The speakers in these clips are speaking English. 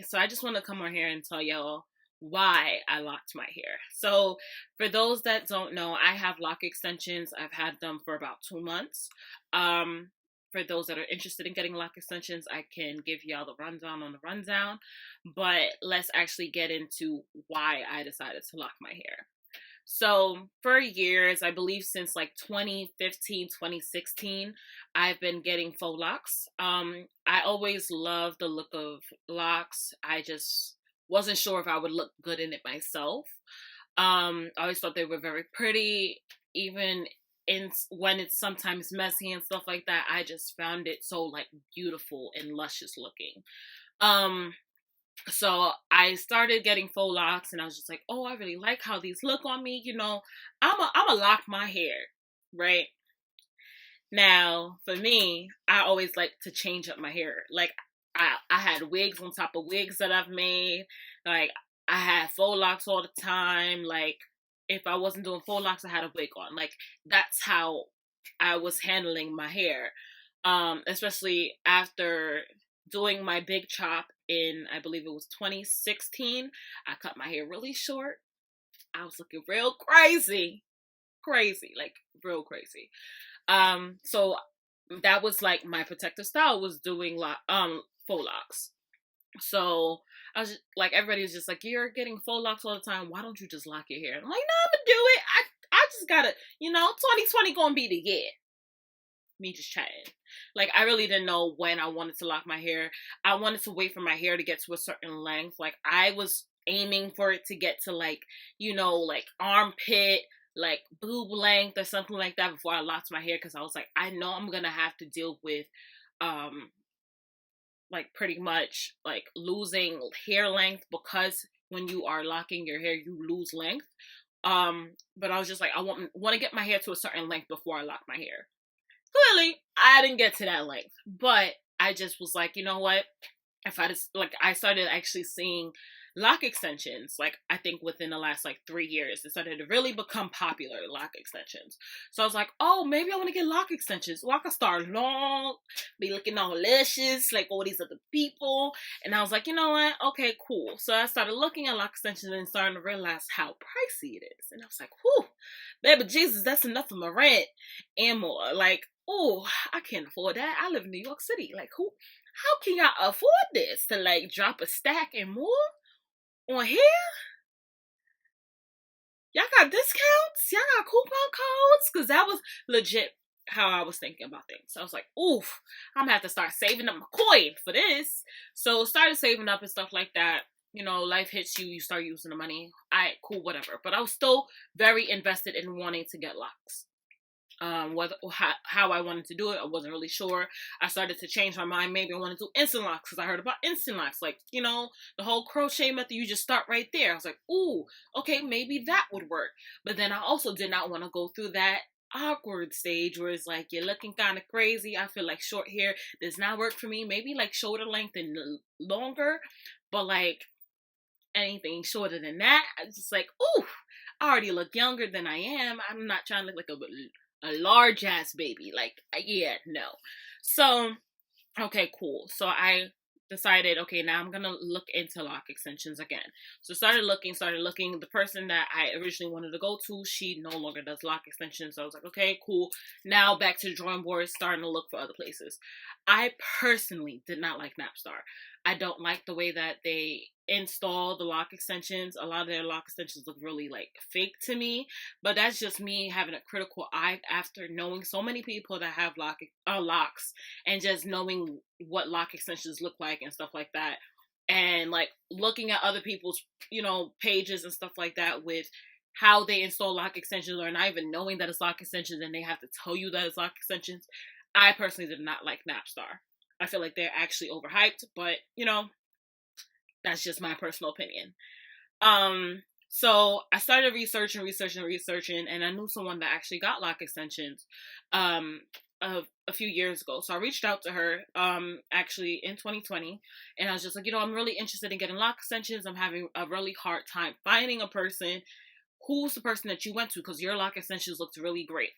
Hi. So I just want to come on here and tell y'all why I locked my hair. So for those that don't know, I have lock extensions. I've had them for about 2 months. For those that are interested in getting lock extensions, I can give y'all the rundown on the rundown. But let's actually get into why I decided to lock my hair. So for years, I believe since like 2015, 2016, I've been getting faux locks. I always loved the look of locks. I just wasn't sure if I would look good in it myself. I always thought they were very pretty, even in when it's sometimes messy and stuff like that. I just found it so like beautiful and luscious looking. Um, so I started getting faux locks, and I was just like, oh, I really like how these look on me. I'm a lock my hair, right? Now, for me, I always like to change up my hair. Like, I had wigs on top of wigs that I've made. Like, I had faux locks all the time. Like, if I wasn't doing faux locks, I had a wig on. Like, that's how I was handling my hair. Especially after doing my big chop in, I believe it was 2016. I cut my hair really short. I was looking real crazy. Crazy, like real crazy. So that was like my protective style, was doing faux locks. So I was just, like, everybody was just like, you're getting faux locks all the time. Why don't you just lock your hair? And I'm like, no, I'm gonna do it. I just gotta, 2020 gonna be the year. Me just chatting. Like, I really didn't know when I wanted to lock my hair. I wanted to wait for my hair to get to a certain length. Like, I was aiming for it to get to like, like armpit, like boob length or something like that before I locked my hair, because I was like, I know I'm gonna have to deal with like pretty much like losing hair length, because when you are locking your hair you lose length. But I was just like, I want to get my hair to a certain length before I lock my hair. Clearly, I didn't get to that length, but I just was like, you know what? If I just, like, I started actually seeing lock extensions, like, I think within the last, like, 3 years, it started to really become popular, lock extensions. So I was like, oh, maybe I want to get lock extensions. So I can start long, be looking all luscious, like all these other people. And I was like, you know what? Okay, cool. So I started looking at lock extensions and starting to realize how pricey it is. And I was like, whew, baby Jesus, that's enough for my rent and more. Like, oh, I can't afford that. I live in New York City. Like, how can y'all afford this? To like drop a stack and more on here? Y'all got discounts? Y'all got coupon codes? Because that was legit how I was thinking about things. So I was like, oof, I'm gonna have to start saving up my coin for this. So started saving up and stuff like that. Life hits you, you start using the money. Cool, whatever. But I was still very invested in wanting to get locks. Whether how I wanted to do it, I wasn't really sure. I started to change my mind. Maybe I want to do instant locks, because I heard about instant locks, like, the whole crochet method. You just start right there. I was like, ooh, okay, maybe that would work. But then I also did not want to go through that awkward stage where it's like you're looking kind of crazy. I feel like short hair does not work for me. Maybe like shoulder length and longer, but like anything shorter than that, I was just like, ooh, I already look younger than I am. I'm not trying to look like a large ass baby. Like, yeah, no. So, okay, cool. So I decided, okay, now I'm gonna look into lock extensions again. So started looking. The person that I originally wanted to go to, she no longer does lock extensions. So I was like, okay, cool. Now back to the drawing board, starting to look for other places. I personally did not like Napstar. I don't like the way that they install the lock extensions. A lot of their lock extensions look really like fake to me, but that's just me having a critical eye after knowing so many people that have locks, and just knowing what lock extensions look like and stuff like that, and like looking at other people's pages and stuff like that with how they install lock extensions, or not even knowing that it's lock extensions and they have to tell you that it's lock extensions. I personally did not like Napstar. I feel like they're actually overhyped, but that's just my personal opinion. So I started researching, and I knew someone that actually got lock extensions a few years ago. So I reached out to her actually in 2020, and I was just like, I'm really interested in getting lock extensions. I'm having a really hard time finding a person. Who's the person that you went to? Because your lock extensions looked really great.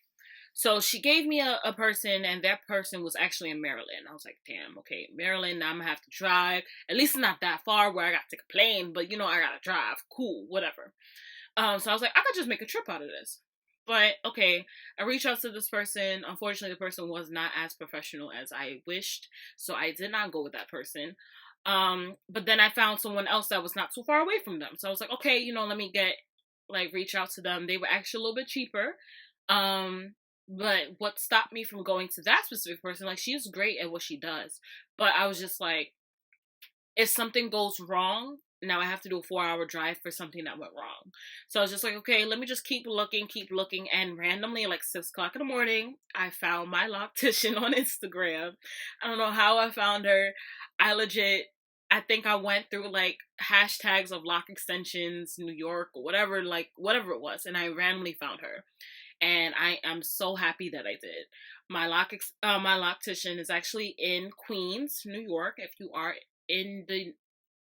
So she gave me a person, and that person was actually in Maryland. I was like, damn, okay, Maryland, now I'm gonna have to drive. At least not that far where I got to take a plane, but I gotta drive. Cool, whatever. So I was like, I could just make a trip out of this. But okay, I reached out to this person. Unfortunately, the person was not as professional as I wished, so I did not go with that person. But then I found someone else that was not too far away from them. So I was like, okay, let me reach out to them. They were actually a little bit cheaper. But what stopped me from going to that specific person, like, she's great at what she does, but I was just like, if something goes wrong, now I have to do a 4-hour drive for something that went wrong. So I was just like, okay, let me just keep looking. And randomly, like 6 o'clock in the morning, I found my loctician on Instagram. I don't know how I found her. I think I went through like hashtags of lock extensions, New York, or whatever it was. And I randomly found her. And I am so happy that I did. My loctician is actually in Queens, New York. If you are in the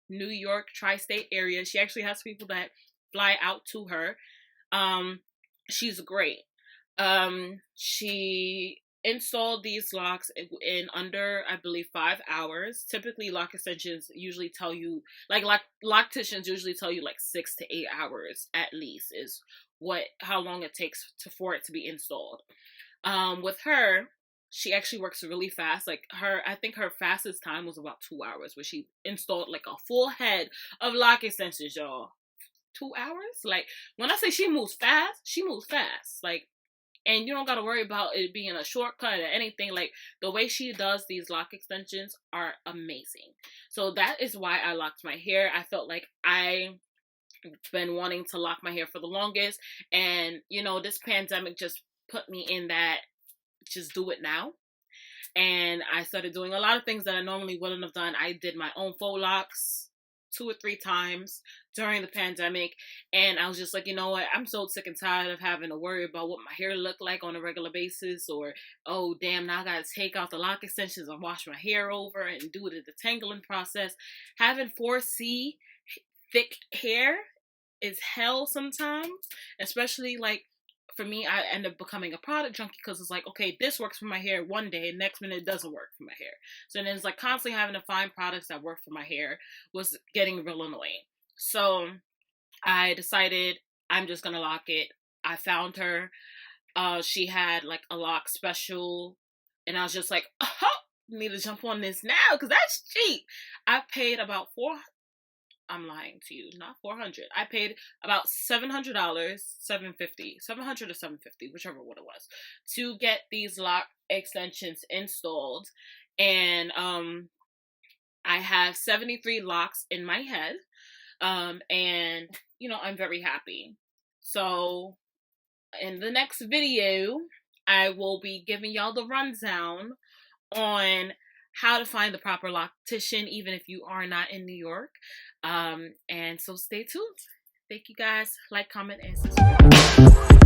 New York tri-state area, she actually has people that fly out to her. She's great. She installed these locks in under, I believe, 5 hours. Typically, lock extensions usually tell you, like, locticians usually tell you like 6 to 8 hours at least is how long it takes for it to be installed. With her, she actually works really fast. Like, I think her fastest time was about 2 hours, where she installed like a full head of lock extensions, y'all. 2 hours? Like, when I say she moves fast, she moves fast. Like, and you don't gotta worry about it being a shortcut or anything. Like, the way she does these lock extensions are amazing. So that is why I locked my hair. I felt like I've been wanting to lock my hair for the longest, and this pandemic just put me in that just do it now. And I started doing a lot of things that I normally wouldn't have done. I did my own faux locks 2 or 3 times during the pandemic, and I was just like, you know what, I'm so sick and tired of having to worry about what my hair looked like on a regular basis, or, oh damn, now I gotta take out the lock extensions and wash my hair over and do the detangling process. Having 4C thick hair is hell sometimes, especially like for me. I end up becoming a product junkie because it's like, okay, this works for my hair one day, next minute it doesn't work for my hair. So then it's like constantly having to find products that work for my hair was getting real annoying. So I decided I'm just gonna lock it. I found her. She had like a lock special, and I was just like, oh, need to jump on this now because that's cheap. I paid about I'm lying to you, not 400. I paid about $700, $700 or $750, whichever one it was, to get these lock extensions installed. And I have 73 locks in my head. And I'm very happy. So in the next video, I will be giving y'all the rundown on how to find the proper loctician, even if you are not in New York. And so stay tuned. Thank you guys. Like, comment, and subscribe.